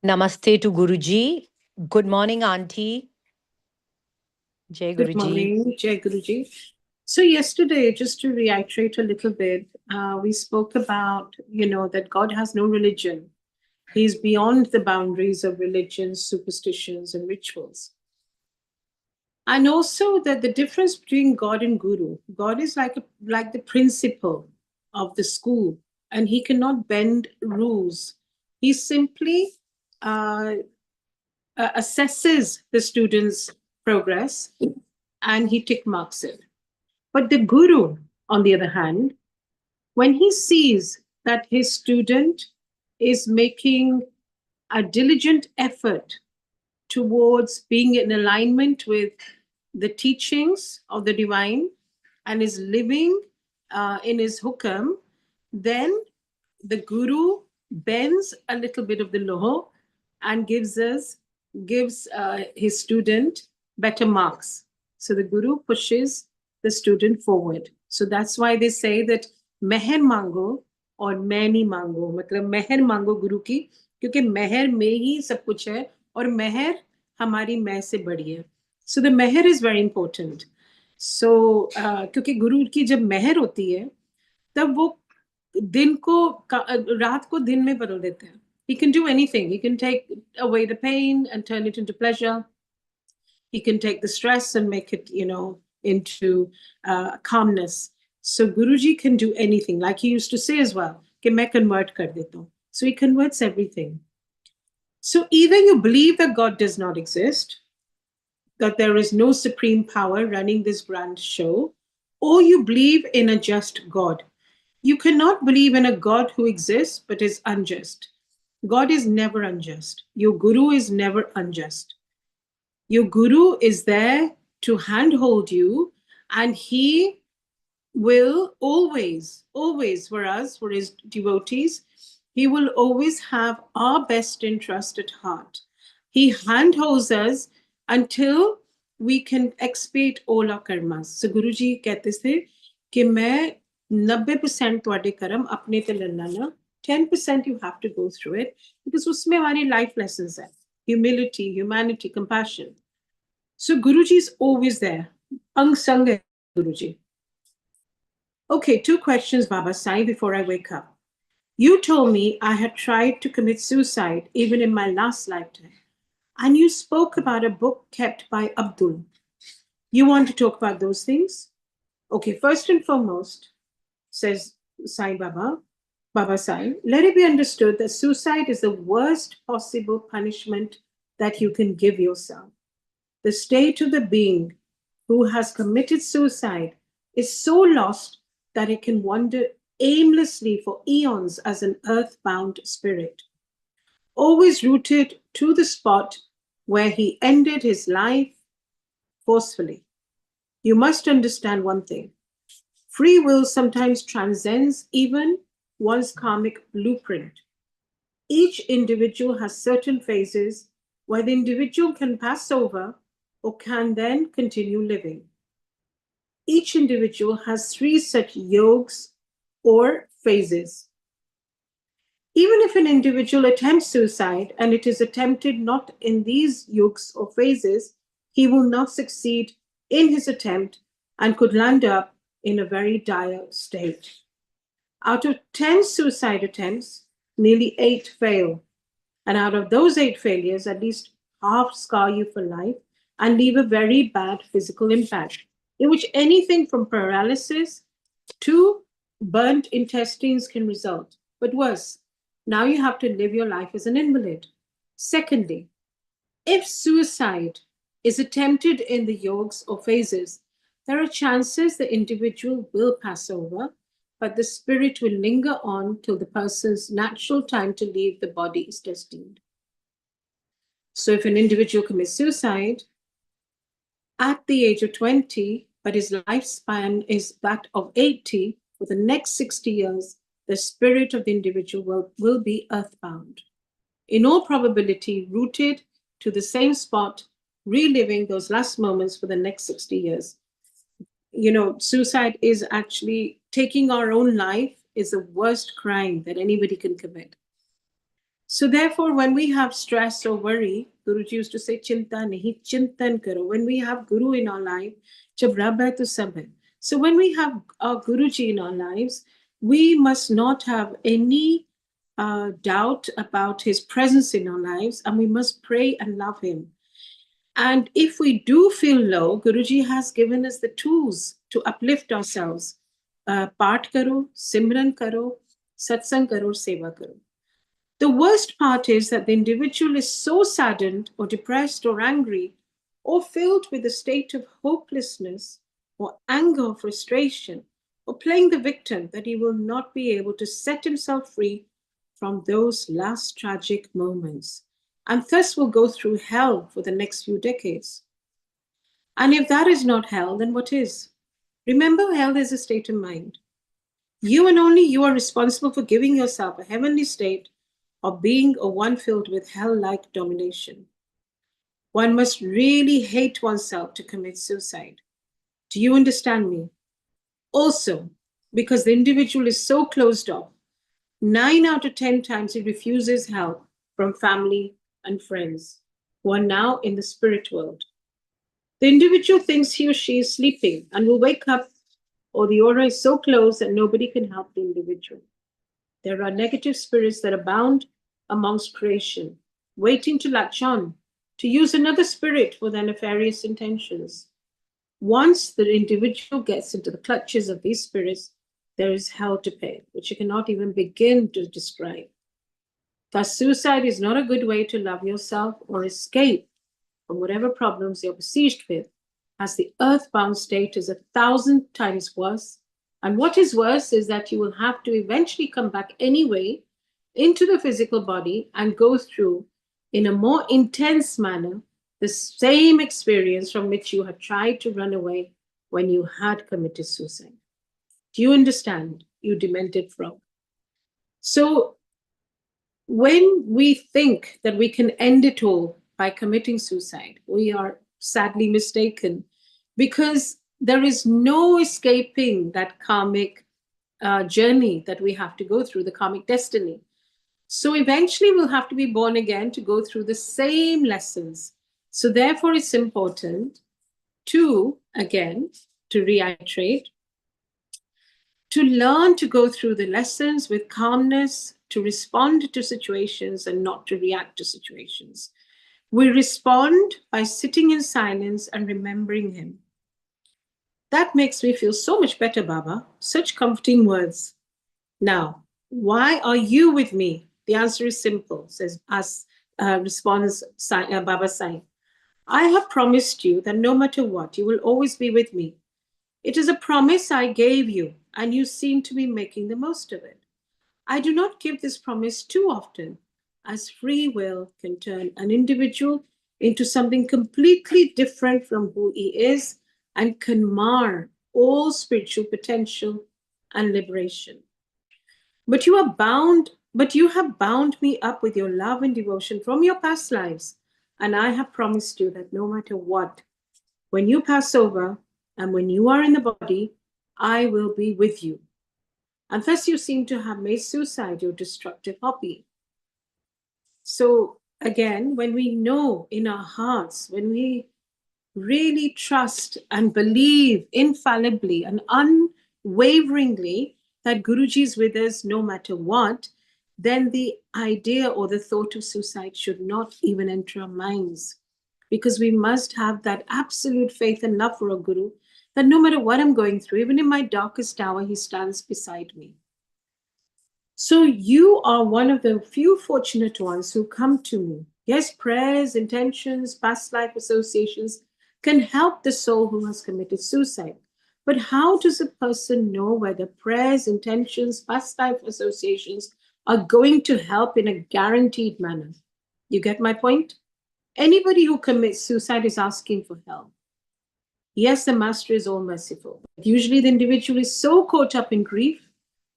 Namaste to Guruji. Good morning, Aunty. Jai Good Guruji. morning, Jai Guruji. So yesterday, just to reiterate a little bit, we spoke about, that God has no religion. He's beyond the boundaries of religions, superstitions, and rituals. And also that the difference between God and Guru, God is like the principal of the school, and he cannot bend rules. He simply uh, assesses the students' progress and he tick marks it. But the guru, on the other hand, when he sees that his student is making a diligent effort towards being in alignment with the teachings of the divine and is living in his hukam, then the guru bends a little bit of the law and gives his student better marks. So the guru pushes the student forward. So that's why they say that meher mango और मैं नहीं मांगो, मतलब मेहर मांगो गुरु की, क्योंकि मेहर में ही सब कुछ है और मेहर हमारी मैं से बड़ी है. So the meher is very important. So क्योंकि गुरु की जब मेहर होती है तब वो दिन को रात को दिन में बदल देते हैं. He can do anything. He can take away the pain and turn it into pleasure. He can take the stress and make it, into calmness. So Guruji can do anything. Like he used to say as well, कि मैं convert कर देता हूँ. So he converts everything. So either you believe that God does not exist, that there is no supreme power running this grand show, or you believe in a just God. You cannot believe in a God who exists but is unjust. God is never unjust. Your guru is never unjust. Your guru is there to handhold you, and he will always, always, for us, for his devotees, he will always have our best interest at heart. He handholds us until we can expiate all our karmas. So Guruji कहते थे कि मैं 90% ਤੁਹਾਡੇ ਕਰਮ अपने ते लेना ना, 10% you have to go through it, because उसमें हमारी life lessons है. Humility, humanity, compassion. So Guruji is always there. Ang sang hai Guruji. Okay, 2 questions, Baba Sai, before I wake up. You told me I had tried to commit suicide even in my last lifetime. And you spoke about a book kept by Abdul. You want to talk about those things? Okay, first and foremost, says Sai Baba, Baba Sai, let it be understood that suicide is the worst possible punishment that you can give yourself. The state of the being who has committed suicide is so lost that it can wander aimlessly for eons as an earthbound spirit, always rooted to the spot where he ended his life forcefully. You must understand one thing. Free will sometimes transcends even one's karmic blueprint. Each individual has certain phases where the individual can pass over or can then continue living. Each individual has 3 such yogs or phases. Even if an individual attempts suicide and it is attempted not in these yugs or phases, he will not succeed in his attempt and could land up in a very dire state. Out of 10 suicide attempts, nearly 8 fail. And out of those 8 failures, at least half scar you for life and leave a very bad physical impact, in which anything from paralysis to burnt intestines can result. But worse, now you have to live your life as an invalid. Secondly, if suicide is attempted in the yogs or phases, there are chances the individual will pass over, but the spirit will linger on till the person's natural time to leave the body is destined. So if an individual commits suicide at the age of 20, but his lifespan is that of 80, for the next 60 years, the spirit of the individual will be earthbound. In all probability, rooted to the same spot, reliving those last moments for the next 60 years. Suicide is actually taking our own life is the worst crime that anybody can commit. So therefore, when we have stress or worry, Guruji used to say, "Chinta nahi, chintan karo." When we have Guru in our life, jab rab hai to sab hai. So when we have our Guruji in our lives, we must not have any doubt about his presence in our lives, and we must pray and love him. And if we do feel low, Guruji has given us the tools to uplift ourselves. Paat karo, simran karo, satsang karo, seva karo. The worst part is that the individual is so saddened or depressed or angry or filled with a state of hopelessness or anger or frustration or playing the victim that he will not be able to set himself free from those last tragic moments and thus will go through hell for the next few decades. And if that is not hell, then what is? Remember, hell is a state of mind. You and only you are responsible for giving yourself a heavenly state of being a one filled with hell like domination. One must really hate oneself to commit suicide. Do you understand me? Also, because the individual is so closed off, 9 out of 10 times he refuses help from family and friends who are now in the spirit world. The individual thinks he or she is sleeping and will wake up, or the aura is so close that nobody can help the individual. There are negative spirits that abound amongst creation, waiting to latch on, to use another spirit for their nefarious intentions. Once the individual gets into the clutches of these spirits, there is hell to pay, which you cannot even begin to describe. Thus, suicide is not a good way to love yourself or escape from whatever problems you're besieged with, as the earthbound state is 1,000 times worse. And what is worse is that you will have to eventually come back anyway into the physical body and go through, in a more intense manner, the same experience from which you had tried to run away when you had committed suicide. Do you understand, you demented frog? So, when we think that we can end it all by committing suicide, we are sadly mistaken, because there is no escaping that karmic journey that we have to go through, the karmic destiny. So eventually we'll have to be born again to go through the same lessons. So therefore it's important to, again, to reiterate, to learn to go through the lessons with calmness, to respond to situations and not to react to situations. We respond by sitting in silence and remembering him. That makes me feel so much better, Baba. Such comforting words. Now, why are you with me? The answer is simple, responds Baba Sai. I have promised you that no matter what, you will always be with me. It is a promise I gave you, and you seem to be making the most of it. I do not give this promise too often, as free will can turn an individual into something completely different from who he is and can mar all spiritual potential and liberation. But you have bound me up with your love and devotion from your past lives, and I have promised you that no matter what, when you pass over and when you are in the body, I will be with you. And thus you seem to have made suicide your destructive hobby. So again, when we know in our hearts, when we really trust and believe infallibly and unwaveringly that Guruji is with us no matter what, then the idea or the thought of suicide should not even enter our minds. Because we must have that absolute faith and love for our Guru, that no matter what I'm going through, even in my darkest hour, he stands beside me. So you are one of the few fortunate ones who come to me. Yes, prayers, intentions, past life associations can help the soul who has committed suicide. But how does a person know whether prayers, intentions, past life associations are going to help in a guaranteed manner? You get my point? Anybody who commits suicide is asking for help. Yes, the master is all merciful. But usually the individual is so caught up in grief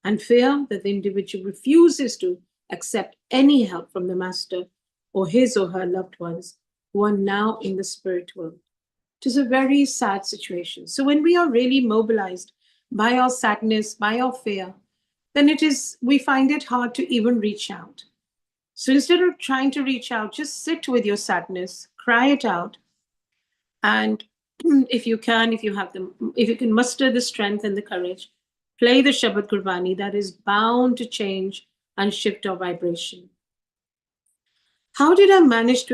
and fear that the individual refuses to accept any help from the master or his or her loved ones who are now in the spirit world. It is a very sad situation. So when we are really mobilized by our sadness, by our fear, then we find it hard to even reach out. So instead of trying to reach out, just sit with your sadness, cry it out, and if you can, if you can muster the strength and the courage, play the Shabad Gurbani that is bound to change and shift our vibration. How did I manage to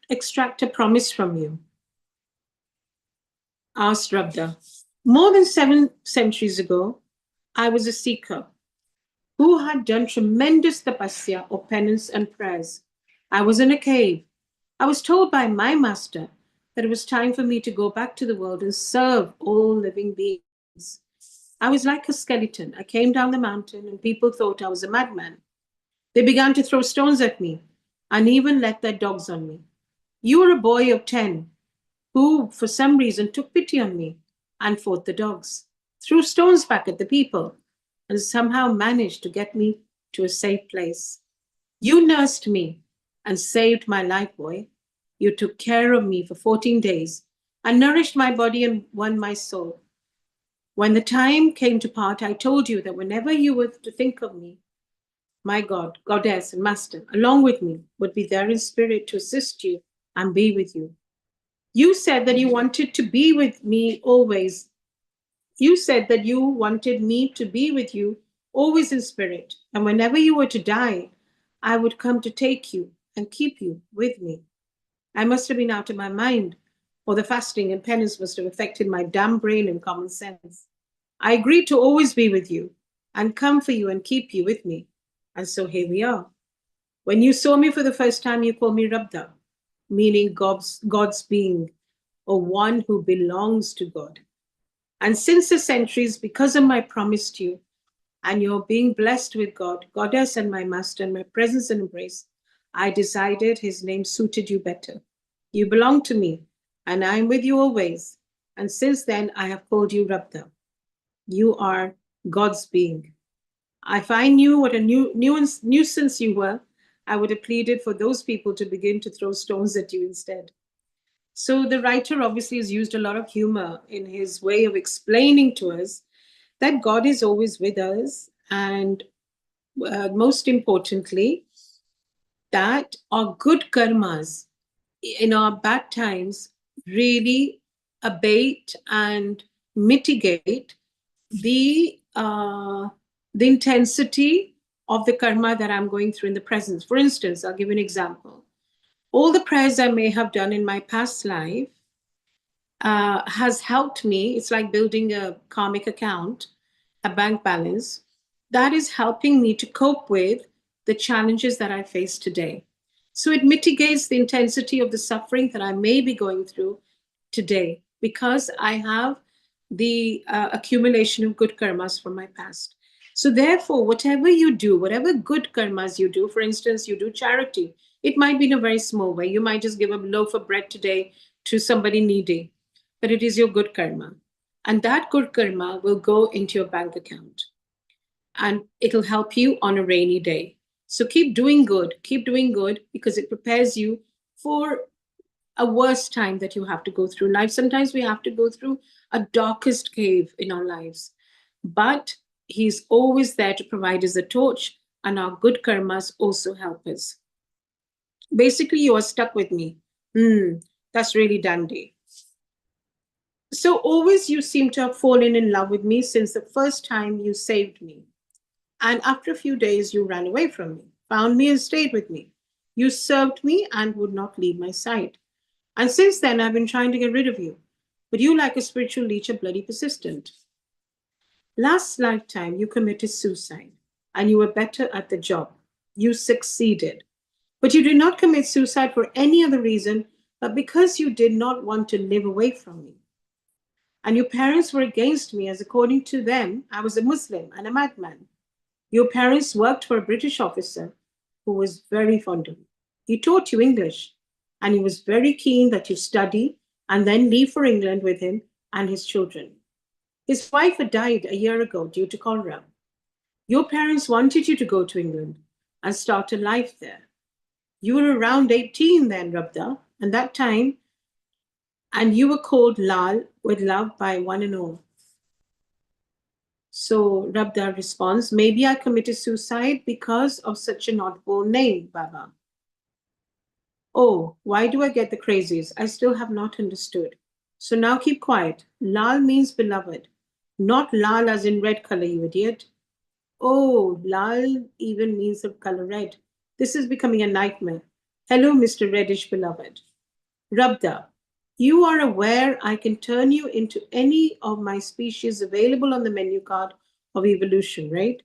extract a promise from you? Asked Rabda. More than 7 centuries ago, I was a seeker who had done tremendous tapasya or penance and prayers. I was in a cave. I was told by my master that it was time for me to go back to the world and serve all living beings. I was like a skeleton. I came down the mountain and people thought I was a madman. They began to throw stones at me and even let their dogs on me. You were a boy of 10 who, for some reason, took pity on me and fought the dogs, threw stones back at the people, and somehow managed to get me to a safe place. You nursed me and saved my life, boy. You took care of me for 14 days and nourished my body and won my soul. When the time came to part, I told you that whenever you were to think of me, my God, Goddess, and Master, along with me, would be there in spirit to assist you and be with you. You said that you wanted to be with me always. You said that you wanted me to be with you always in spirit. And whenever you were to die, I would come to take you and keep you with me. I must have been out of my mind, or the fasting and penance must have affected my damn brain and common sense. I agreed to always be with you and come for you and keep you with me. And so here we are. When you saw me for the first time, you called me Rabda, meaning God's being, or one who belongs to God. And since the centuries, because of my promise to you, and your being blessed with God, Goddess, and my master, and my presence and embrace, I decided his name suited you better. You belong to me, and I am with you always. And since then, I have called you Rabda. You are God's being. If I knew what a nuisance you were, I would have pleaded for those people to begin to throw stones at you instead. So the writer obviously has used a lot of humor in his way of explaining to us that God is always with us, and most importantly, that our good karmas in our bad times really abate and mitigate the intensity of the karma that I'm going through in the present. For instance, I'll give you an example. All the prayers I may have done in my past life has helped me. It's like building a karmic account, a bank balance that is helping me to cope with the challenges that I face today. So it mitigates the intensity of the suffering that I may be going through today because I have the accumulation of good karmas from my past. So, therefore, whatever you do, whatever good karmas you do, for instance, you do charity, it might be in a very small way. You might just give a loaf of bread today to somebody needy, but it is your good karma. And that good karma will go into your bank account and it'll help you on a rainy day. So keep doing good because it prepares you for a worse time that you have to go through in life. Sometimes we have to go through a darkest cave in our lives, but he's always there to provide us a torch, and our good karmas also help us. Basically, you are stuck with me. That's really dandy. So always you seem to have fallen in love with me since the first time you saved me. And after a few days, you ran away from me, found me, and stayed with me. You served me and would not leave my side. And since then, I've been trying to get rid of you. But you, like a spiritual leech, are bloody persistent. Last lifetime, you committed suicide, and you were better at the job. You succeeded. But you did not commit suicide for any other reason but because you did not want to live away from me. And your parents were against me, as according to them, I was a Muslim and a madman. Your parents worked for a British officer who was very fond of you. He taught you English, and he was very keen that you study and then leave for England with him and his children. His wife had died a year ago due to cholera. Your parents wanted you to go to England and start a life there. You were around 18 then, Rabda, and that time, and you were called Lal with love by one and all. So Rabda responds, maybe I committed suicide because of such an oddball name, Baba. Oh, why do I get the crazies? I still have not understood. So now keep quiet. Lal means beloved, not lal as in red color, you idiot. Oh, lal even means the color red. This is becoming a nightmare. Hello, Mr. Reddish beloved. Rabda, you are aware I can turn you into any of my species available on the menu card of evolution, right?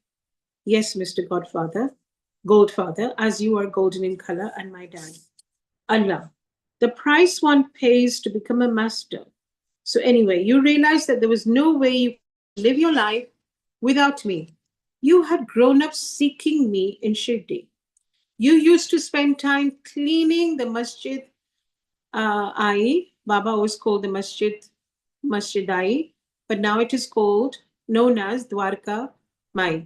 Yes, Mr. Goldfather, as you are golden in color and my dad. Allah, the price one pays to become a master. So, anyway, you realized that there was no way you could live your life without me. You had grown up seeking me in Shirdi. You used to spend time cleaning the masjid Ai. Baba was called the Masjid Ai, but now it is called, known as Dwarka Mai.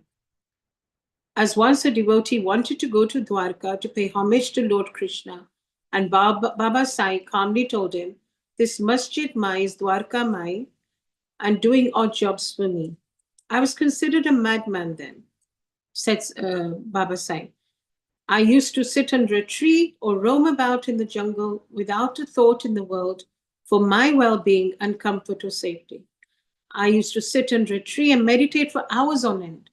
As once a devotee wanted to go to Dwarka to pay homage to Lord Krishna, and Baba Sai calmly told him, this Masjid Mai is Dwarka Mai and doing odd jobs for me. I was considered a madman then, said Baba Sai. I used to sit under a tree or roam about in the jungle without a thought in the world for my well being and comfort or safety. I used to sit under a tree and meditate for hours on end.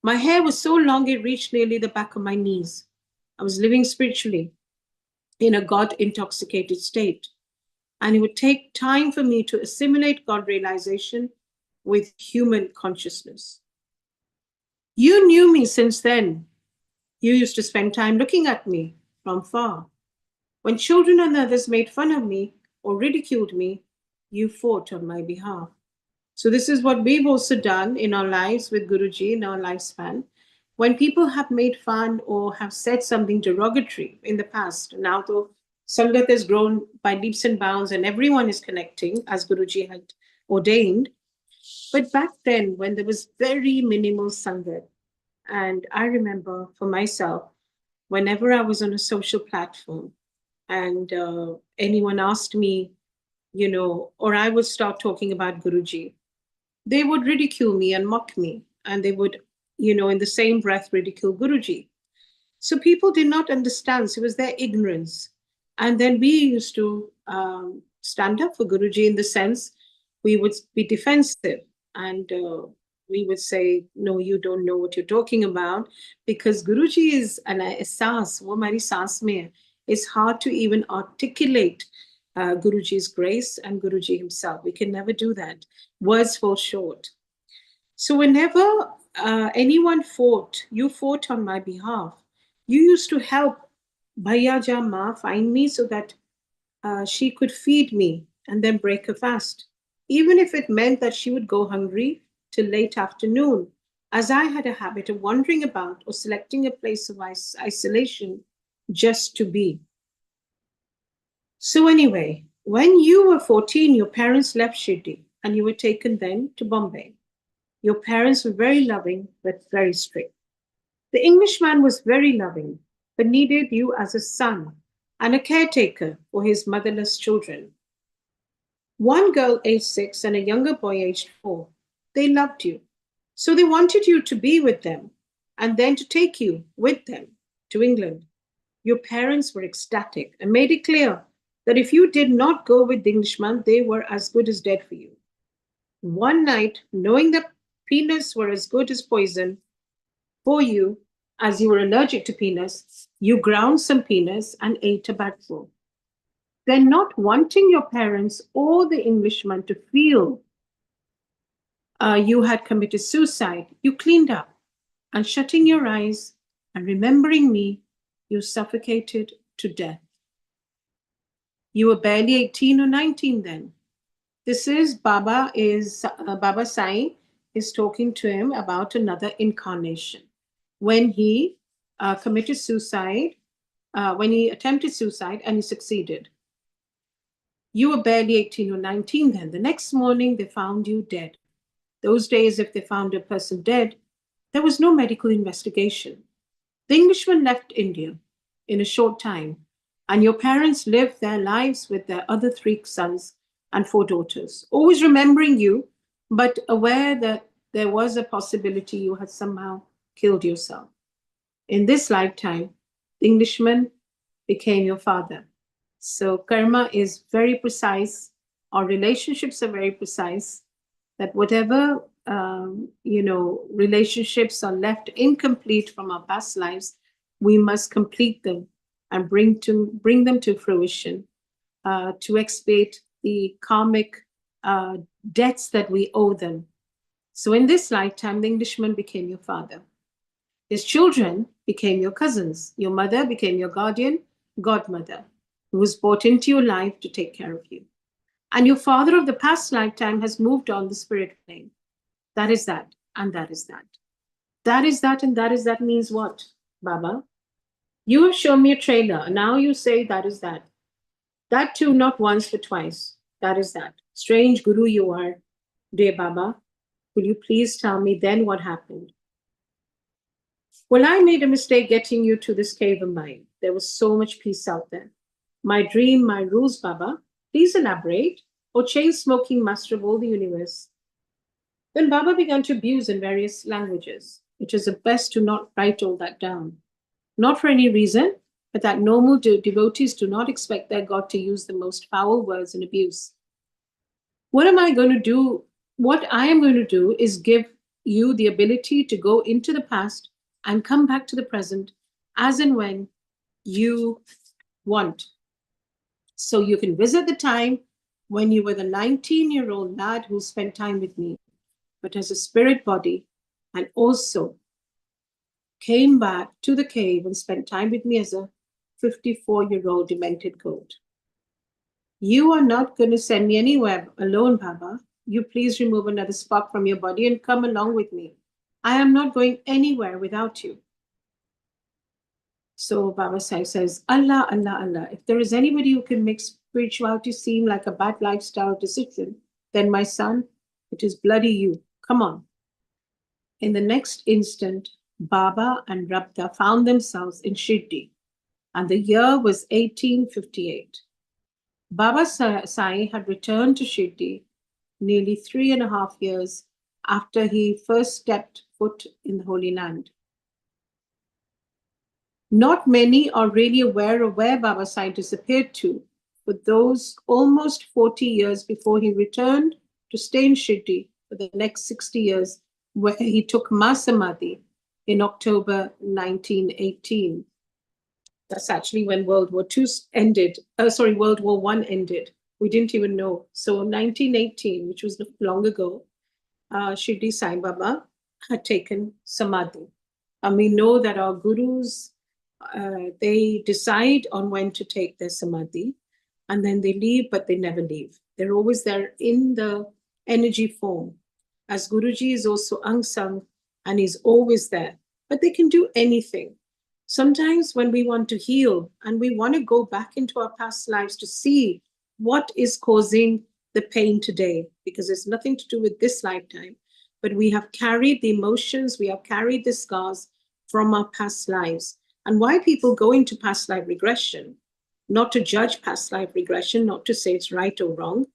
My hair was so long it reached nearly the back of my knees. I was living spiritually in a God intoxicated state, and it would take time for me to assimilate God realization with human consciousness. You knew me since then. You used to spend time looking at me from far. When children and others made fun of me or ridiculed me, you fought on my behalf. So this is what we've also done in our lives with Guruji in our lifespan. When people have made fun or have said something derogatory in the past, now though Sangat has grown by leaps and bounds and everyone is connecting as Guruji had ordained. But back then, when there was very minimal Sangat, and I remember for myself, whenever I was on a social platform and anyone asked me, or I would start talking about Guruji, they would ridicule me and mock me, and they would, in the same breath, ridicule Guruji. So people did not understand. So it was their ignorance. And then we used to stand up for Guruji in the sense we would be defensive and we would say, no, you don't know what you're talking about because Guruji is an ehsaas, wo hamari saans mein hai. It's hard to even articulate Guruji's grace and Guruji himself. We can never do that. Words fall short. So whenever anyone fought, you fought on my behalf. You used to help Bhaiya Jama find me so that she could feed me and then break a fast, even if it meant that she would go hungry till late afternoon, as I had a habit of wandering about or selecting a place of isolation just to be. So, anyway, when you were 14, your parents left Shirdi and you were taken then to Bombay. Your parents were very loving but very strict. The Englishman was very loving but needed you as a son and a caretaker for his motherless children. One girl aged 6 and a younger boy aged 4. They loved you. So they wanted you to be with them and then to take you with them to England. Your parents were ecstatic and made it clear that if you did not go with the Englishman, they were as good as dead for you. One night, knowing that peanuts were as good as poison for you, as you were allergic to peanuts, you ground some peanuts and ate a bagful. Then, not wanting your parents or the Englishman to feel you had committed suicide, you cleaned up and shutting your eyes and remembering me, you suffocated to death. You were barely 18 or 19 then. This is Baba Sai is talking to him about another incarnation. When he committed suicide, when he attempted suicide and he succeeded. You were barely 18 or 19 then. The next morning, they found you dead. Those days, if they found a person dead, there was no medical investigation. The Englishman left India in a short time, and your parents lived their lives with their other 3 sons and 4 daughters, always remembering you, but aware that there was a possibility you had somehow killed yourself. In this lifetime, the Englishman became your father. So karma is very precise. Our relationships are very precise. That whatever relationships are left incomplete from our past lives, we must complete them and bring them to fruition, to expiate the karmic uh, debts that we owe them. So in this lifetime, the Englishman became your father. His children became your cousins. Your mother became your guardian godmother, who was brought into your life to take care of you. And your father of the past lifetime has moved on the spirit plane. That is that, and that is that. That is that, and that is that means what, Baba? You have shown me a trailer. Now you say that is that. That too, not once but twice. That is that. Strange guru you are, dear Baba. Will you please tell me then what happened? Well, I made a mistake getting you to this cave of mine. There was so much peace out there. My dream, my rules, Baba. Please elaborate. Or chain smoking master of all the universe. Then Baba began to abuse in various languages. It is best to not write all that down. Not for any reason, but that normal devotees do not expect their God to use the most foul words in abuse. What am I going to do? What I am going to do is give you the ability to go into the past and come back to the present as and when you want. So you can visit the time when you were the 19-year-old lad who spent time with me, but as a spirit body, and also came back to the cave and spent time with me as a 54-year-old demented goat. You are not going to send me anywhere alone, Baba. You please remove another spark from your body and come along with me. I am not going anywhere without you. So Baba Sahib says, Allah, Allah, Allah. If there is anybody who can make spirituality seem like a bad lifestyle decision, then my son, it is bloody you. Come on. In the next instant, Baba and Rabda found themselves in Shirdi, and the year was 1858. Baba Sai had returned to Shirdi nearly 3.5 years after he first stepped foot in the Holy Land. Not many are really aware of where Baba Sai disappeared to for those almost 40 years before he returned to stay in Shirdi for the next 60 years, where he took Masamadhi in October 1918. That's actually when World War II ended. World War I ended. We didn't even know. So 1918, which was long ago, Shirdi Sai Baba had taken Samadhi. And we know that our gurus, they decide on when to take their Samadhi, and then they leave, but they never leave. They're always there in the energy form. As Guruji is also Angsang, and he's always there. But they can do anything. Sometimes when we want to heal and we want to go back into our past lives to see what is causing the pain today, because it's nothing to do with this lifetime, but we have carried the emotions, we have carried the scars from our past lives. And why people go into past life regression, not to judge past life regression, not to say it's right or wrong,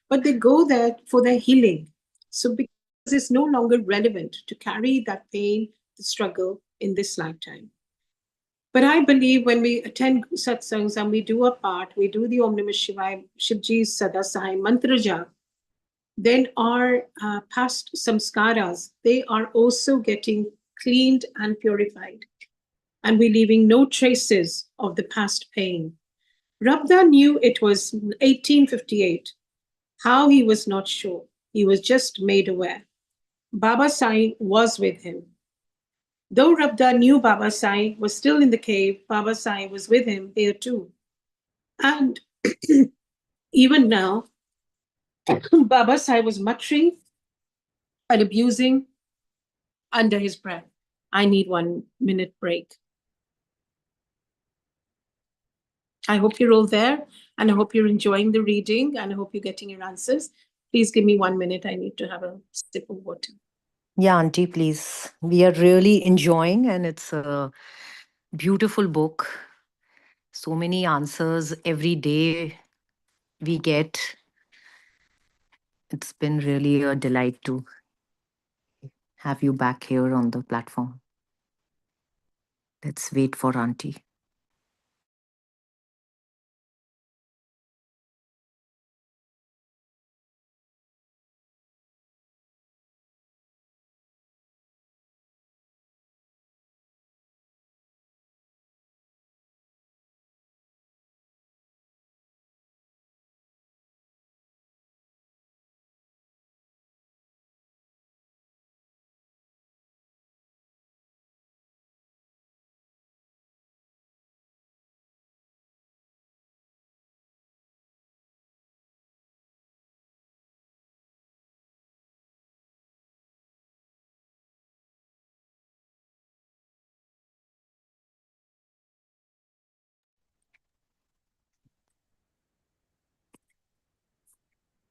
but they go there for their healing. So because it's no longer relevant to carry that pain, the struggle in this lifetime. But I believe when we attend satsangs and we do our part, we do the Om Namah Shivaya, Shivji's Sada Sahai Mantra Jap, then our past samskaras, they are also getting cleaned and purified. And we're leaving no traces of the past pain. Rabda knew it was 1858. How, he was not sure. He was just made aware. Baba Sai was with him. Though Rabda knew Baba Sai was still in the cave, Baba Sai was with him there too. And even now, Baba Sai was muttering and abusing under his breath. I need 1 minute break. I hope you're all there, and I hope you're enjoying the reading, and I hope you're getting your answers. Please give me 1 minute. I need to have a sip of water. Yeah, Auntie, please. We are really enjoying, and it's a beautiful book. So many answers every day we get. It's been really a delight to have you back here on the platform. Let's wait for Auntie.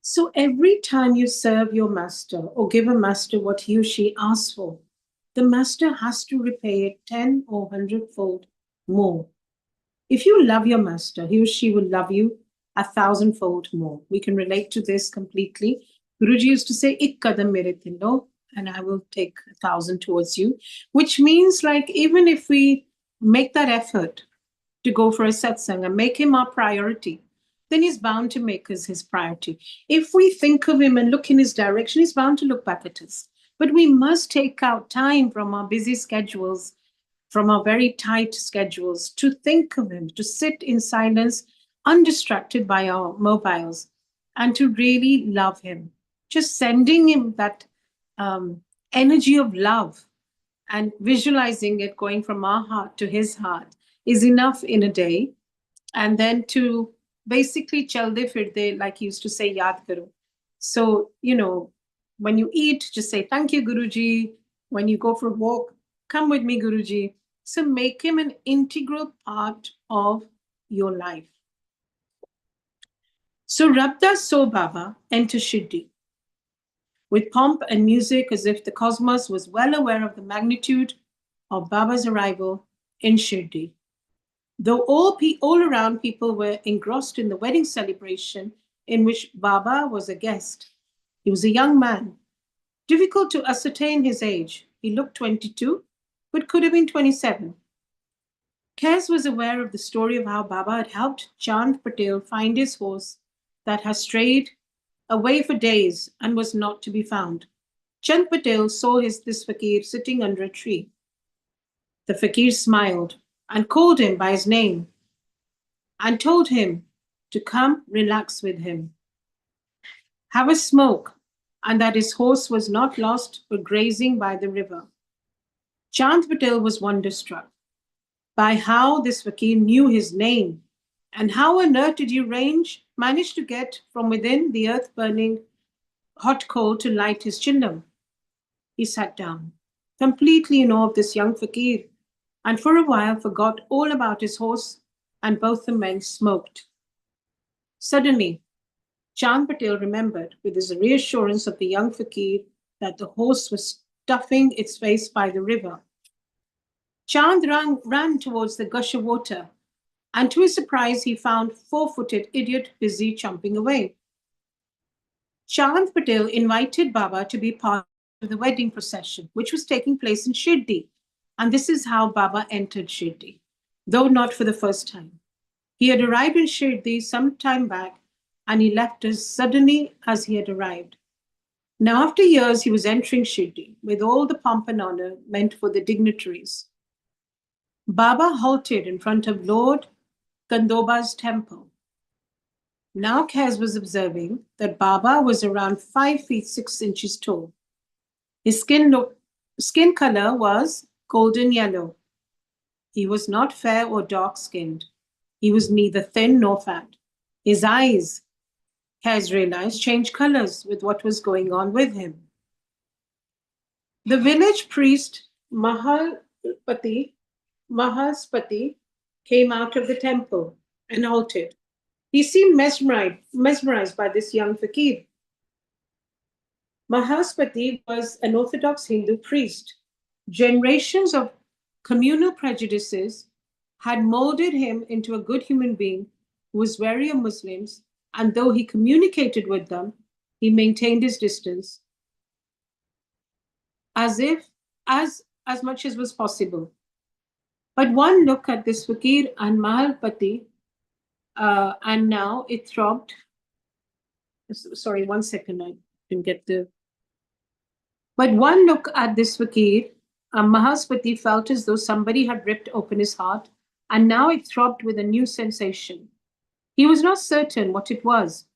So every time you serve your master or give a master what he or she asks for, the master has to repay it 10 or 100-fold more. If you love your master, he or she will love you 1,000-fold more. We can relate to this completely. Guruji used to say, "Ik kadam mere tillo," and I will take 1,000 towards you, which means like even if we make that effort to go for a satsang and make him our priority, then he's bound to make us his priority. If we think of him and look in his direction, he's bound to look back at us. But we must take out time from our busy schedules, from our very tight schedules, to think of him, to sit in silence, undistracted by our mobiles, and to really love him. Just sending him that energy of love and visualizing it going from our heart to his heart is enough in a day. And then to basically chalde firde, like he used to say, yaad karo. So, when you eat, just say, "Thank you, Guruji." When you go for a walk, "Come with me, Guruji." So make him an integral part of your life. So Rabda saw Baba enter Shirdi with pomp and music, as if the cosmos was well aware of the magnitude of Baba's arrival in Shirdi. Though all around people were engrossed in the wedding celebration in which Baba was a guest. He was a young man, difficult to ascertain his age. He looked 22, but could have been 27. Kes was aware of the story of how Baba had helped Chand Patel find his horse that had strayed away for days and was not to be found. Chand Patel saw this fakir sitting under a tree. The fakir smiled and called him by his name and told him to come relax with him, have a smoke, and that his horse was not lost but grazing by the river. Chand Patel was wonderstruck by how this fakir knew his name and how on earth did you manage to get from within the earth burning hot coal to light his chillum. He sat down, completely in awe of this young fakir, and for a while forgot all about his horse, and both the men smoked. Suddenly, Chand Patel remembered, with his reassurance of the young fakir, that the horse was stuffing its face by the river. Chand ran towards the gush of water, and to his surprise, he found four-footed idiot busy chomping away. Chand Patel invited Baba to be part of the wedding procession, which was taking place in Shirdi. And this is how Baba entered Shirdi, though not for the first time. He had arrived in Shirdi some time back, and he left as suddenly as he had arrived. Now, after years, he was entering Shirdi with all the pomp and honor meant for the dignitaries. Baba halted in front of Lord Kandoba's temple. Now Kaz was observing that Baba was around 5 feet 6 inches tall. His skin color was golden yellow. He was not fair or dark-skinned. He was neither thin nor fat. His eyes, Kaz realized, changed colors with what was going on with him. The village priest Mahalspati came out of the temple and halted. He seemed mesmerized by this young fakir. Mahalspati was an Orthodox Hindu priest. Generations of communal prejudices had molded him into a good human being who was wary of Muslims, and though he communicated with them, he maintained his distance. as if as much as was possible. But one look at this fakir and Mahalpati, and now it throbbed. Sorry, 1 second, I didn't get the. But one look at this fakir, Mahaspati felt as though somebody had ripped open his heart, and now it throbbed with a new sensation. He was not certain what it was,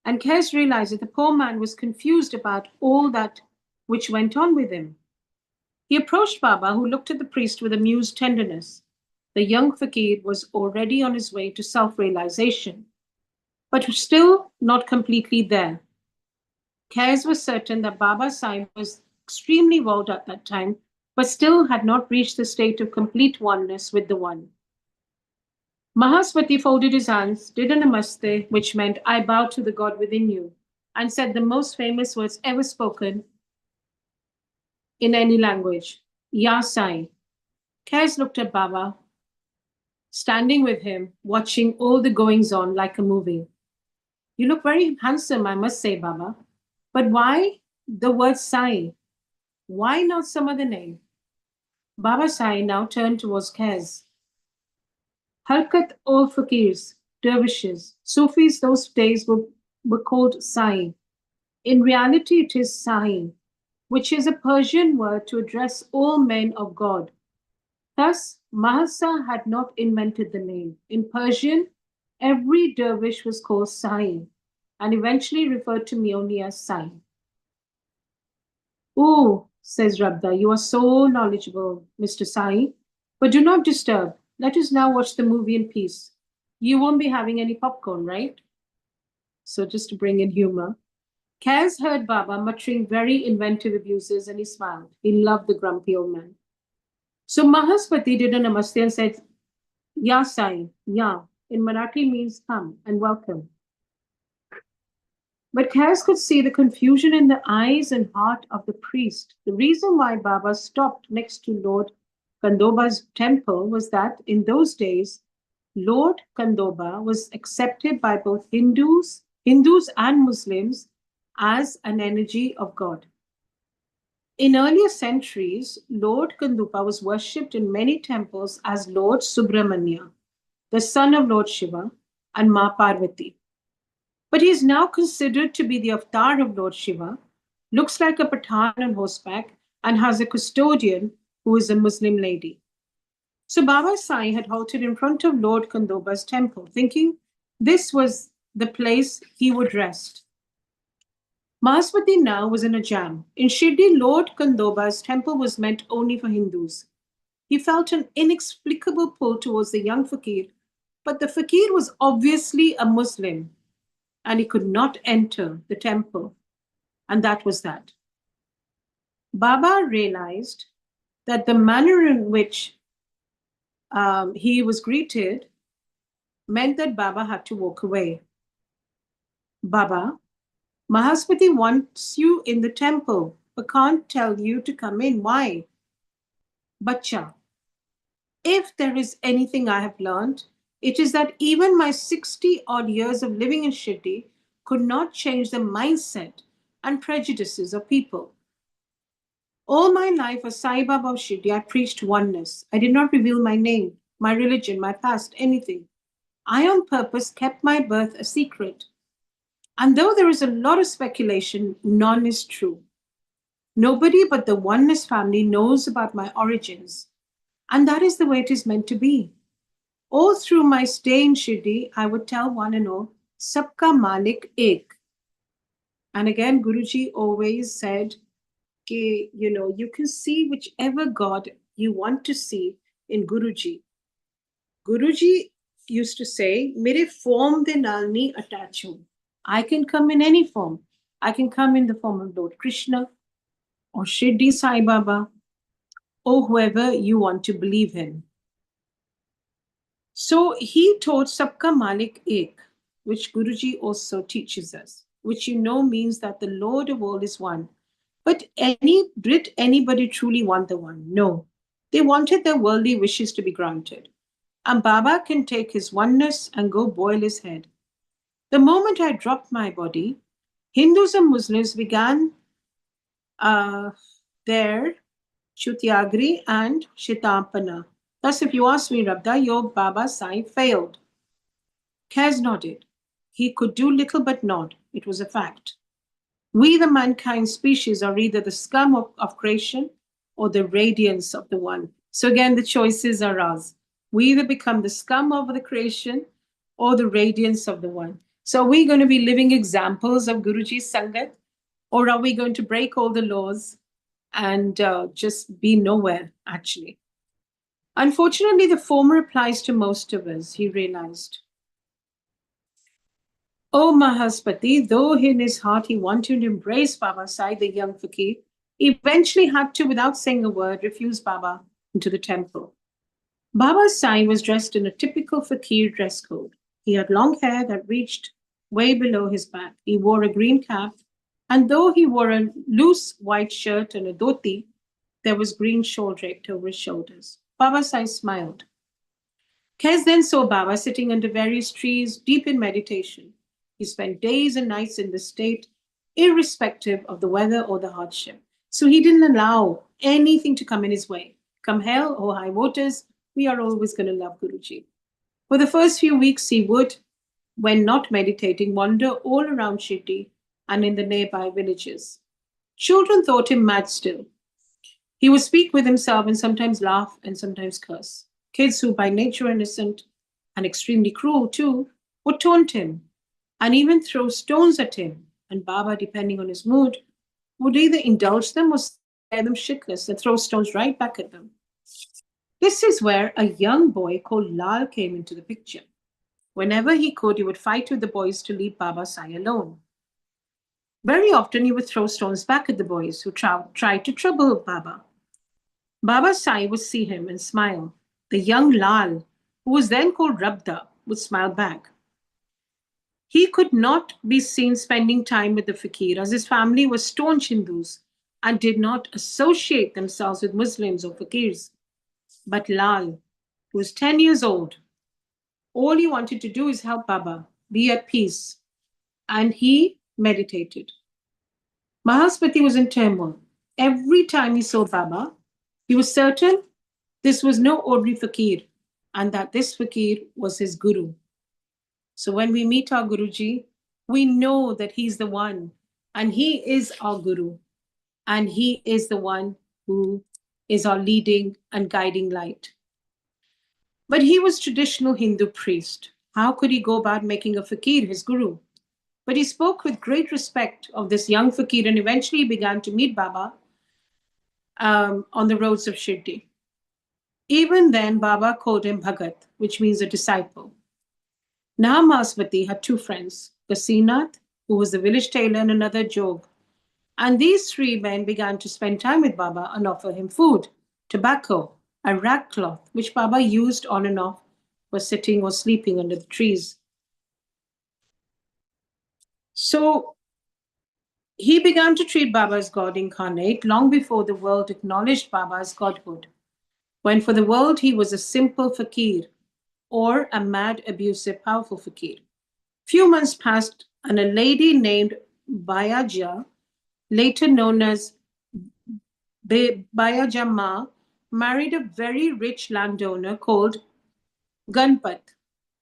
and Kes realized that the poor man was confused about all that which went on with him. He approached Baba, who looked at the priest with amused tenderness. The young fakir was already on his way to self realization, but still not completely there. Kes was certain that Baba Sahib was extremely world at that time, but still had not reached the state of complete oneness with the One. Mahaspati folded his hands, did a namaste, which meant I bow to the God within you, and said the most famous words ever spoken in any language, Ya Sai. Kes looked at Baba, standing with him, watching all the goings on like a movie. You look very handsome, I must say, Baba. But why the word Sai? Why not some other name? Baba Sai now turned towards Kes. Halkat or fakirs, dervishes, Sufis those days were called Sai. In reality, it is Sai, which is a Persian word to address all men of God. Thus, Mahasa had not invented the name. In Persian, every dervish was called Sai and eventually referred to me only as Sai. Oh, says Rabda, you are so knowledgeable, Mr. Sai. But do not disturb. Let us now watch the movie in peace. You won't be having any popcorn, right? So, just to bring in humor. Kaz heard Baba muttering very inventive abuses and he smiled. He loved the grumpy old man. So, Mahaspati did a namaste and said, Ya Sai, Ya, in Marathi means come and welcome. But Kaz could see the confusion in the eyes and heart of the priest. The reason why Baba stopped next to Lord Kandoba's temple was that in those days, Lord Kandoba was accepted by both Hindus and Muslims as an energy of God. In earlier centuries, Lord Kandoba was worshipped in many temples as Lord Subramanya, the son of Lord Shiva, and Ma Parvati. But he is now considered to be the avatar of Lord Shiva, looks like a Pathan on horseback, and has a custodian who is a Muslim lady. So Baba Sai had halted in front of Lord Kandoba's temple, thinking this was the place he would rest. Mahaspati now was in a jam. In Shirdi, Lord Kandoba's temple was meant only for Hindus. He felt an inexplicable pull towards the young fakir, but the fakir was obviously a Muslim and he could not enter the temple. And that was that. Baba realized that the manner in which he was greeted meant that Baba had to walk away. Baba, Mahaspati wants you in the temple, but can't tell you to come in. Why? Bacha, if there is anything I have learned, it is that even my 60 odd years of living in Shirdi could not change the mindset and prejudices of people. All my life as Sai Baba of Shirdi, I preached oneness. I did not reveal my name, my religion, my past, anything. I on purpose kept my birth a secret. And though there is a lot of speculation, none is true. Nobody but the oneness family knows about my origins. And that is the way it is meant to be. All through my stay in Shirdi, I would tell one and all, Sabka Malik Ek. And again, Guruji always said, you can see whichever God you want to see in Guruji. Guruji used to say, Mere form de naal nahi attach ho. I can come in any form. I can come in the form of Lord Krishna or Shirdi Sai Baba or whoever you want to believe in. So he taught Sabka Malik Ek, which Guruji also teaches us, which means that the Lord of all is one. But did anybody truly want the one? No. They wanted their worldly wishes to be granted. And Baba can take his oneness and go boil his head. The moment I dropped my body, Hindus and Muslims began there Chutyagri and Shitampana. Thus, if you ask me, Rabda, your Baba Sai failed. Kaz nodded. He could do little but nod. It was a fact. We, the mankind species, are either the scum of creation or the radiance of the one. So again, the choices are ours. We either become the scum of the creation or the radiance of the one. So are we going to be living examples of Guruji's Sangat, or are we going to break all the laws and just be nowhere, actually? Unfortunately, the former applies to most of us, he realized. Oh, Mahaspati, though in his heart he wanted to embrace Baba Sai, the young fakir, eventually had to, without saying a word, refuse Baba into the temple. Baba Sai was dressed in a typical fakir dress code. He had long hair that reached way below his back. He wore a green cap, and though he wore a loose white shirt and a dhoti, there was green shawl draped over his shoulders. Baba Sai smiled. Kes then saw Baba sitting under various trees, deep in meditation. He spent days and nights in this state, irrespective of the weather or the hardship. So he didn't allow anything to come in his way. Come hell or high waters, we are always going to love Guruji. For the first few weeks, he would, when not meditating, wander all around Shirdi and in the nearby villages. Children thought him mad still. He would speak with himself and sometimes laugh and sometimes curse. Kids who by nature innocent and extremely cruel too would taunt him and even throw stones at him. And Baba, depending on his mood, would either indulge them or scare them shitless and throw stones right back at them. This is where a young boy called Lal came into the picture. Whenever he could, he would fight with the boys to leave Baba Sai alone. Very often, he would throw stones back at the boys who tried to trouble Baba. Baba Sai would see him and smile. The young Lal, who was then called Rabda, would smile back. He could not be seen spending time with the fakir as his family was staunch Hindus and did not associate themselves with Muslims or fakirs. But Lal, who was 10 years old, all he wanted to do is help Baba be at peace, and he meditated. Mahaspati was in turmoil. Every time he saw Baba, he was certain this was no ordinary fakir and that this fakir was his guru. So when we meet our Guruji, we know that he's the one and he is our guru and he is the one who is our leading and guiding light. But he was traditional Hindu priest. How could he go about making a fakir his guru? But he spoke with great respect of this young fakir and eventually began to meet Baba on the roads of Shirdi. Even then, Baba called him Bhagat, which means a disciple. Now Maswati had two friends, Kasinath, who was the village tailor, and another Jog. And these three men began to spend time with Baba and offer him food, tobacco, a rag cloth, which Baba used on and off for sitting or sleeping under the trees. So he began to treat Baba as God incarnate long before the world acknowledged Baba as godhood, when for the world he was a simple fakir or a mad, abusive, powerful fakir. Few months passed, and a lady named Bayaja, later known as Bayaja Ma, married a very rich landowner called Ganpat.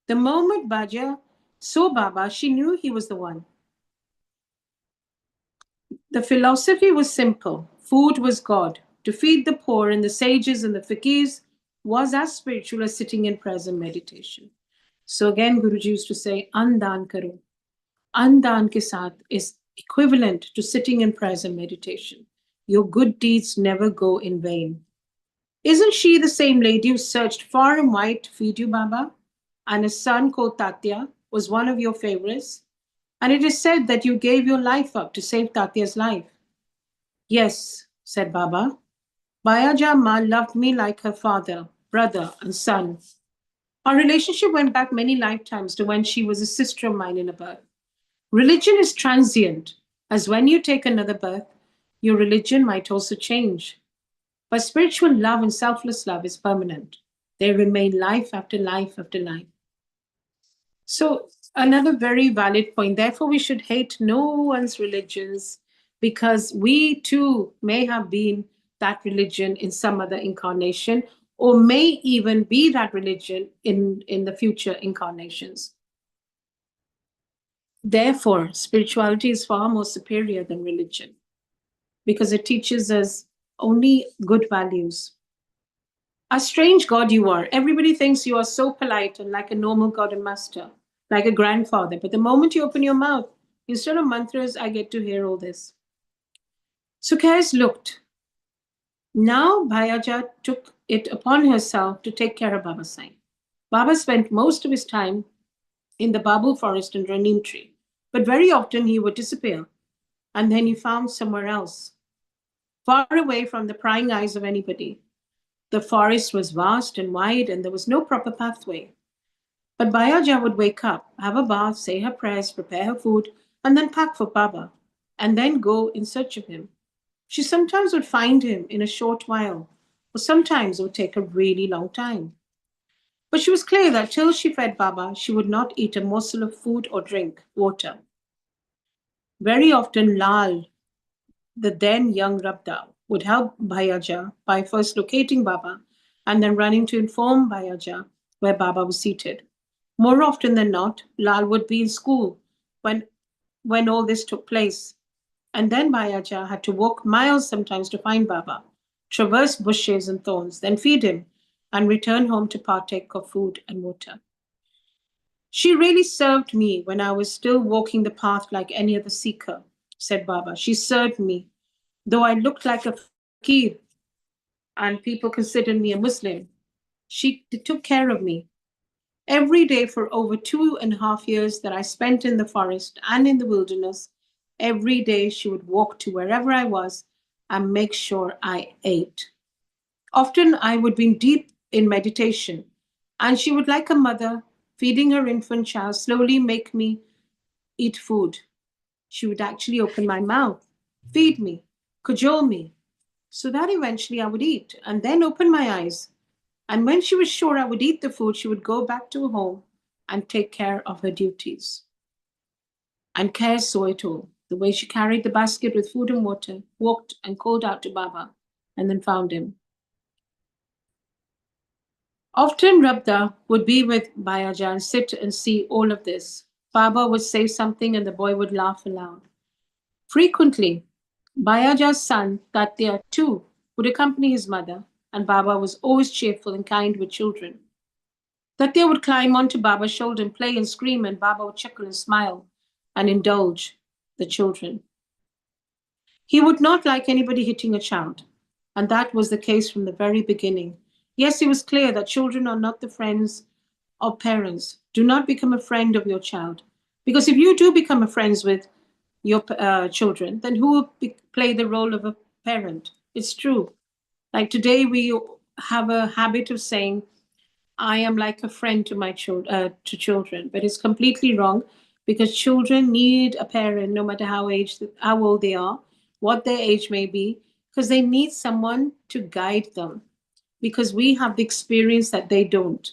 The moment Baja saw Baba, she knew he was the one. The philosophy was simple. Food was God. To feed the poor and the sages and the fakirs was as spiritual as sitting in prayer and meditation. So again, Guruji used to say, Andan karo. Andan ke saath is equivalent to sitting in prayer and meditation. Your good deeds never go in vain. Isn't she the same lady who searched far and wide to feed you, Baba? And a son called Tatya was one of your favorites? And it is said that you gave your life up to save Tatya's life. Yes, said Baba. Bayaja Ma loved me like her father, brother, and son. Our relationship went back many lifetimes to when she was a sister of mine in a birth. Religion is transient, as when you take another birth, your religion might also change. But spiritual love and selfless love is permanent. They remain life after life after life. So, another very valid point. Therefore, we should hate no one's religions. because we too may have been that religion in some other incarnation, or may even be that religion in the future incarnations. Therefore, spirituality is far more superior than religion because it teaches us only good values. A strange God you are. Everybody thinks you are so polite and like a normal God and master, like a grandfather. But the moment you open your mouth, instead of mantras, I get to hear all this. So Kaz looked. Now Bhayaja took it upon herself to take care of Baba Sai. Baba spent most of his time in the Babu forest under a neem tree, but very often he would disappear and then he found somewhere else, far away from the prying eyes of anybody. The forest was vast and wide and there was no proper pathway. But Bayaja would wake up, have a bath, say her prayers, prepare her food, and then pack for Baba, and then go in search of him. She sometimes would find him in a short while, or sometimes it would take a really long time. But she was clear that till she fed Baba, she would not eat a morsel of food or drink water. Very often, Lal, the then young Rabda, would help Bhayaja by first locating Baba and then running to inform Bhayaja where Baba was seated. More often than not, Lal would be in school when, when all this took place, and then Bhayaja had to walk miles sometimes to find Baba, traverse bushes and thorns, then feed him, and return home to partake of food and water. She really served me when I was still walking the path like any other seeker, said Baba. She served me, though I looked like a fakir and people considered me a Muslim. She took care of me. Every day for over 2.5 years that I spent in the forest and in the wilderness, every day she would walk to wherever I was and make sure I ate. Often I would be deep in meditation, and she would, like a mother feeding her infant child, slowly make me eat food. She would actually open my mouth, feed me, cajole me, so that eventually I would eat and then open my eyes. And when she was sure I would eat the food, she would go back to her home and take care of her duties. And Care saw it all, the way she carried the basket with food and water, walked and called out to Baba, and then found him. Often Rabda would be with Bayaja and sit and see all of this. Baba would say something and the boy would laugh aloud. Frequently, Bayaja's son, Tatya, too, would accompany his mother, and Baba was always cheerful and kind with children. Tatya would climb onto Baba's shoulder and play and scream, and Baba would chuckle and smile and indulge the children. He would not like anybody hitting a child, and that was the case from the very beginning. Yes, it was clear that children are not the friends of parents. Do not become a friend of your child. Because if you do become a friends with your children, then who will play the role of a parent? It's true. Like today, we have a habit of saying, I am like a friend to my to children, but it's completely wrong because children need a parent, no matter how old they are, what their age may be, because they need someone to guide them. Because we have the experience that they don't.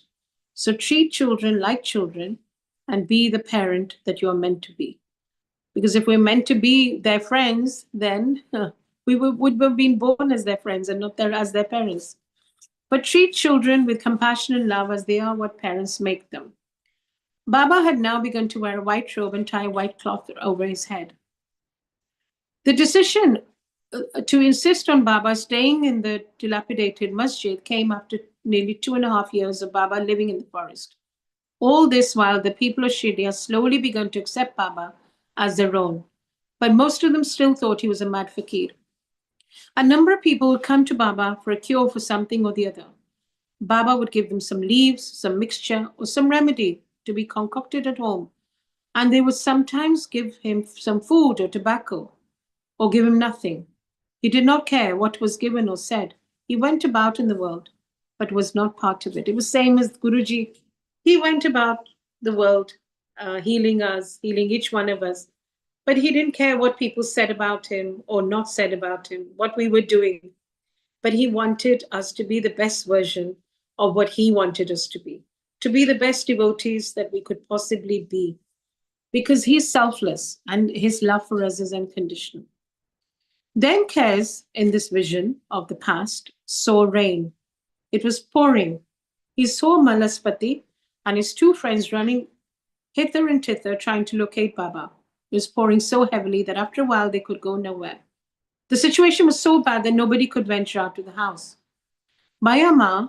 So treat children like children and be the parent that you are meant to be. Because if we're meant to be their friends, then would have been born as their friends and not as their parents. But treat children with compassion and love as they are what parents make them. Baba had now begun to wear a white robe and tie a white cloth over his head. The decision to insist on Baba staying in the dilapidated masjid came after nearly 2.5 years of Baba living in the forest. All this while the people of Shirdi slowly begun to accept Baba as their own, but most of them still thought he was a mad fakir. A number of people would come to Baba for a cure for something or the other. Baba would give them some leaves, some mixture, or some remedy to be concocted at home, and they would sometimes give him some food or tobacco, or give him nothing. He did not care what was given or said. He went about in the world, but was not part of it. It was same as Guruji. He went about the world, healing us, healing each one of us, but he didn't care what people said about him or not said about him, what we were doing. But he wanted us to be the best version of what he wanted us to be the best devotees that we could possibly be, because he's selfless and his love for us is unconditional. Then Kez, in this vision of the past, saw rain. It was pouring. He saw Malaspati and his two friends running hither and thither trying to locate Baba. It was pouring so heavily that after a while they could go nowhere. The situation was so bad that nobody could venture out to the house. Maya Ma,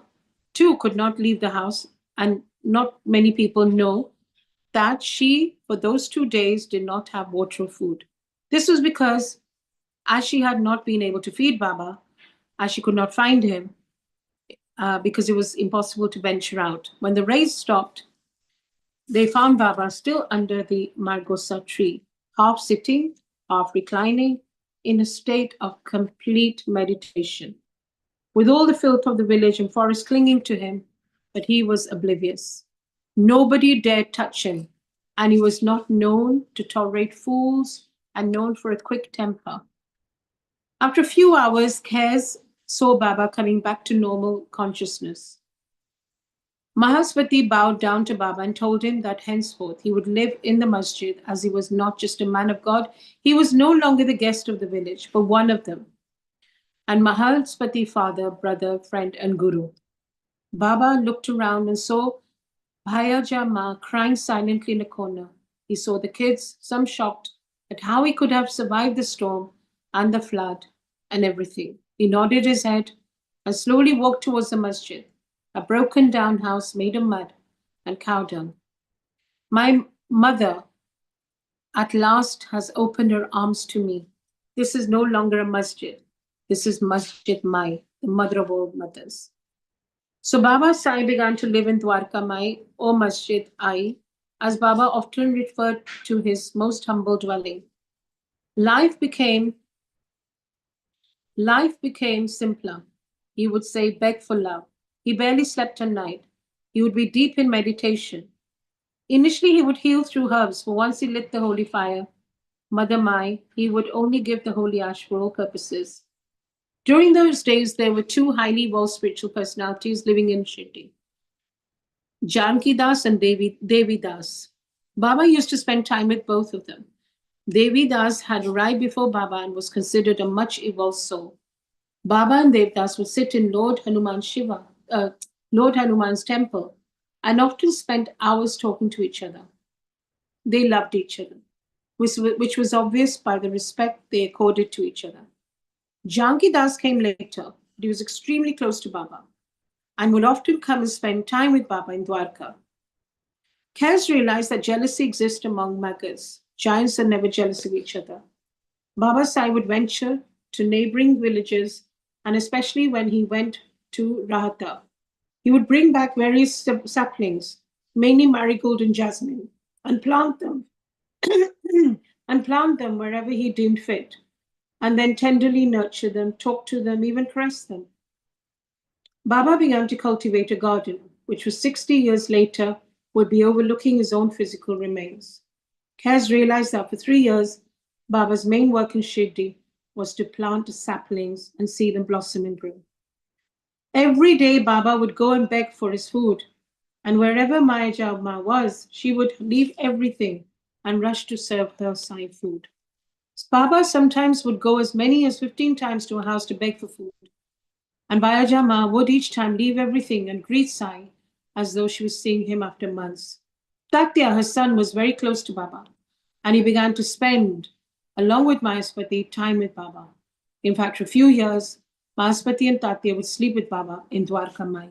too, could not leave the house, and not many people know that she, for those 2 days, did not have water or food. This was because, as she had not been able to feed Baba, as she could not find him, because it was impossible to venture out. When the rain stopped, they found Baba still under the margosa tree, half sitting, half reclining, in a state of complete meditation, with all the filth of the village and forest clinging to him, but he was oblivious. Nobody dared touch him, and he was not known to tolerate fools and known for a quick temper. After a few hours, Kez saw Baba coming back to normal consciousness. Mahaspati bowed down to Baba and told him that henceforth he would live in the masjid, as he was not just a man of God, he was no longer the guest of the village, but one of them. And Mahaspati, father, brother, friend, and guru. Baba looked around and saw Bhayaja Ma crying silently in a corner. He saw the kids, some shocked at how he could have survived the storm and the flood and everything. He nodded his head and slowly walked towards the masjid, a broken down house made of mud and cow dung. My mother at last has opened her arms to me. This is no longer a masjid. This is Masjid Mai, the mother of all mothers. So Baba Sai began to live in Dwarka Mai, or Masjid Ai, as Baba often referred to his most humble dwelling. Life became Life became simpler. He would say, beg for love. He barely slept at night. He would be deep in meditation. Initially, he would heal through herbs, for once he lit the holy fire, Mother Mai, he would only give the holy ash for all purposes. During those days, there were two highly evolved spiritual personalities living in Shirdi, Janki Das and Devi Das. Baba used to spend time with both of them. Devi Das had arrived before Baba and was considered a much evolved soul. Baba and Devdas would sit in Lord Hanuman's temple, and often spent hours talking to each other. They loved each other, which was obvious by the respect they accorded to each other. Janki Das came later, but he was extremely close to Baba and would often come and spend time with Baba in Dwarka. Kaz realized that jealousy exists among Magas. Giants are never jealous of each other. Baba Sai would venture to neighboring villages, and especially when he went to Rahata. He would bring back various saplings, mainly marigold and jasmine, and plant them and plant them wherever he deemed fit, and then tenderly nurture them, talk to them, even caress them. Baba began to cultivate a garden, which was 60 years later would be overlooking his own physical remains. Kaz realized that for 3 years, Baba's main work in Shirdi was to plant saplings and see them blossom and grow. Every day, Baba would go and beg for his food, and wherever Maya Jama was, she would leave everything and rush to serve her Sai food. Baba sometimes would go as many as 15 times to a house to beg for food, and Bayaja Ma would each time leave everything and greet Sai as though she was seeing him after months. Tatya, her son, was very close to Baba, and he began to spend, along with Mahaspati, time with Baba. In fact, for a few years, Mahaspati and Tatya would sleep with Baba in Dwarka Mai.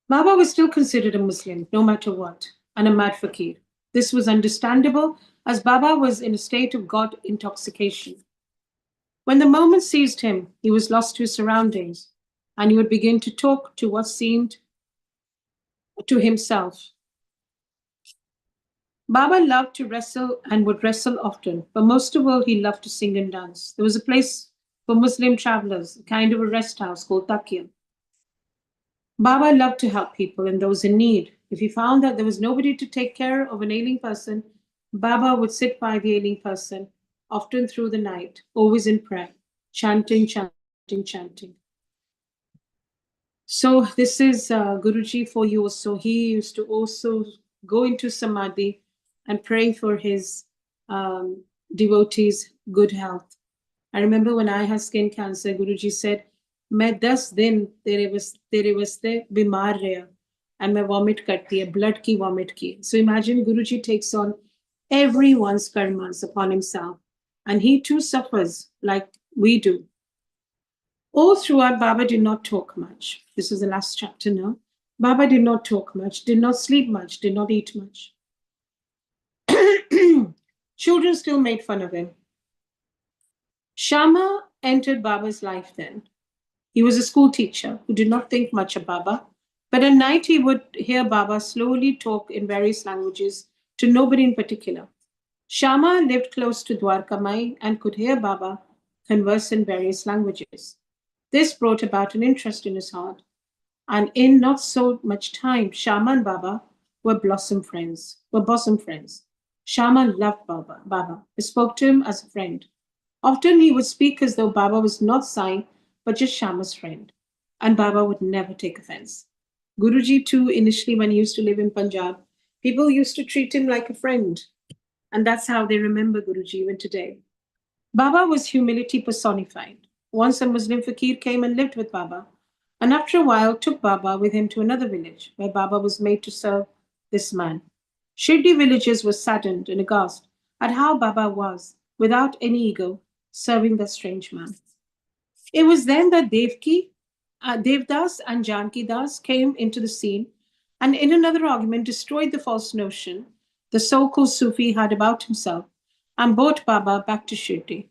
Baba was still considered a Muslim, no matter what, and a mad fakir. This was understandable, as Baba was in a state of God intoxication. When the moment seized him, he was lost to his surroundings, and he would begin to talk to what seemed to himself. Baba loved to wrestle and would wrestle often, but most of all, he loved to sing and dance. There was a place for Muslim travelers, a kind of a rest house called Takya. Baba loved to help people and those in need. If he found that there was nobody to take care of an ailing person, Baba would sit by the ailing person, often through the night, always in prayer, chanting, chanting, chanting. So this is Guruji for you also. He used to also go into Samadhi and pray for his devotees' good health. I remember when I had skin cancer, Guruji said, मैं 10 दिन तेरे वास्ते बीमार रहा and मैं vomit करती है, blood की vomit की. So imagine Guruji takes on everyone's karmas upon himself, and he too suffers like we do. All throughout, Baba did not talk much. This is the last chapter now. Baba did not talk much, did not sleep much, did not eat much. Children still made fun of him. Shama entered Baba's life then. He was a school teacher who did not think much of Baba, but at night he would hear Baba slowly talk in various languages to nobody in particular. Shama lived close to Dwarkamai and could hear Baba converse in various languages. This brought about an interest in his heart, and in not so much time, Shama and Baba were bosom friends. Shama loved Baba. He spoke to him as a friend. Often he would speak as though Baba was not Sai, but just Shama's friend. And Baba would never take offense. Guruji, too, initially, when he used to live in Punjab, people used to treat him like a friend. And that's how they remember Guruji even today. Baba was humility personified. Once a Muslim fakir came and lived with Baba, and after a while took Baba with him to another village, where Baba was made to serve this man. Shirdi villagers were saddened and aghast at how Baba was, without any ego, serving the strange man. It was then that Devdas and Janki Das came into the scene and, in another argument, destroyed the false notion the so called Sufi had about himself and brought Baba back to Shirdi.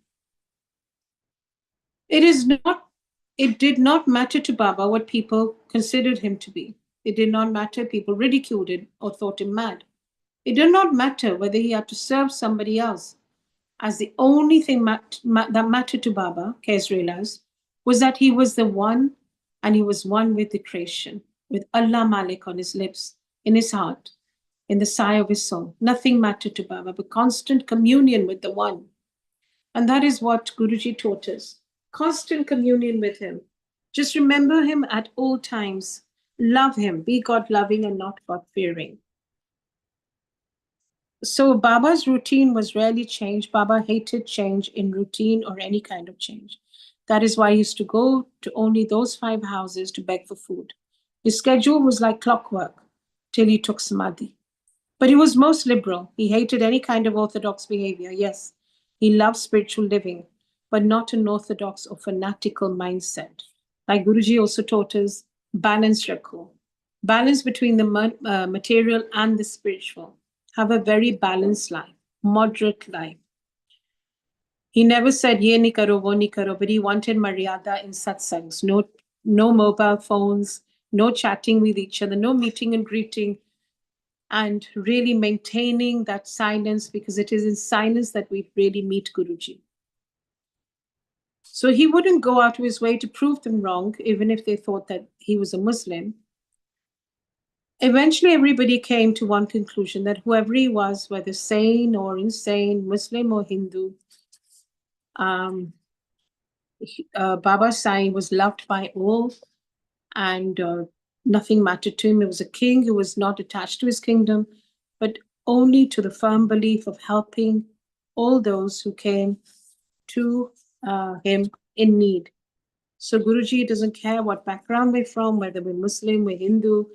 It is not it did not matter to Baba what people considered him to be. It did not matter if people ridiculed him or thought him mad. It did not matter whether he had to serve somebody else, as the only thing that mattered to Baba, Kes realized, was that he was the one and he was one with the creation, with Allah Malik on his lips, in his heart, in the sigh of his soul. Nothing mattered to Baba but constant communion with the one. And that is what Guruji taught us. Constant communion with him. Just remember him at all times. Love him. Be God loving and not God fearing. So Baba's routine was rarely changed. Baba hated change in routine or any kind of change. That is why he used to go to only those 5 houses to beg for food. His schedule was like clockwork till he took samadhi. But he was most liberal. He hated any kind of orthodox behavior. Yes, he loved spiritual living, but not an orthodox or fanatical mindset. Like Guruji also taught us, balance rakho. Balance between the material and the spiritual. Have a very balanced life, moderate life. He never said, ye ni karo, wo ni karo, but he wanted maryada in satsangs. No mobile phones, no chatting with each other, no meeting and greeting, and really maintaining that silence, because it is in silence that we really meet Guruji. So he wouldn't go out of his way to prove them wrong, even if they thought that he was a Muslim. Eventually, everybody came to one conclusion that whoever he was, whether sane or insane, Muslim or Hindu, Baba Sai was loved by all, and nothing mattered to him. He was a king who was not attached to his kingdom, but only to the firm belief of helping all those who came to him in need. So Guruji doesn't care what background we're from, whether we're Muslim, we're Hindu,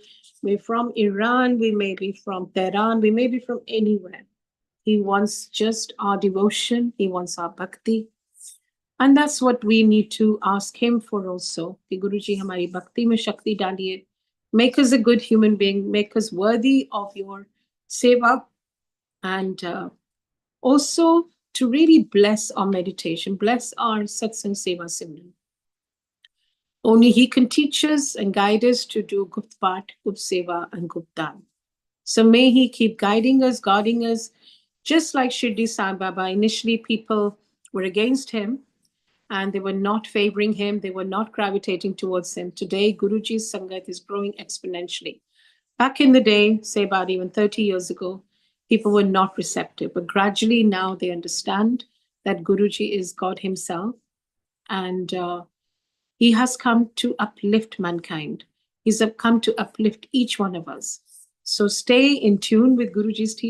we're from Iran, we may be from Tehran, we may be from anywhere. He wants just our devotion, he wants our bhakti. And that's what we need to ask him for also. Ki Guruji, hamari bhakti mein shakti daliye. Make us a good human being, make us worthy of your seva, and also to really bless our meditation, bless our satsang seva simran. Only he can teach us and guide us to do Gupt Path, Gupt Seva, and Gupt Dan. So may he keep guiding us, guarding us, just like Shirdi Sai Baba. Initially, people were against him and they were not favoring him, they were not gravitating towards him. Today, Guruji's Sangat is growing exponentially. Back in the day, say about even 30 years ago, people were not receptive, but gradually now they understand that Guruji is God himself, and he has come to uplift mankind. He's come to uplift each one of us. So stay in tune with Guruji's teaching.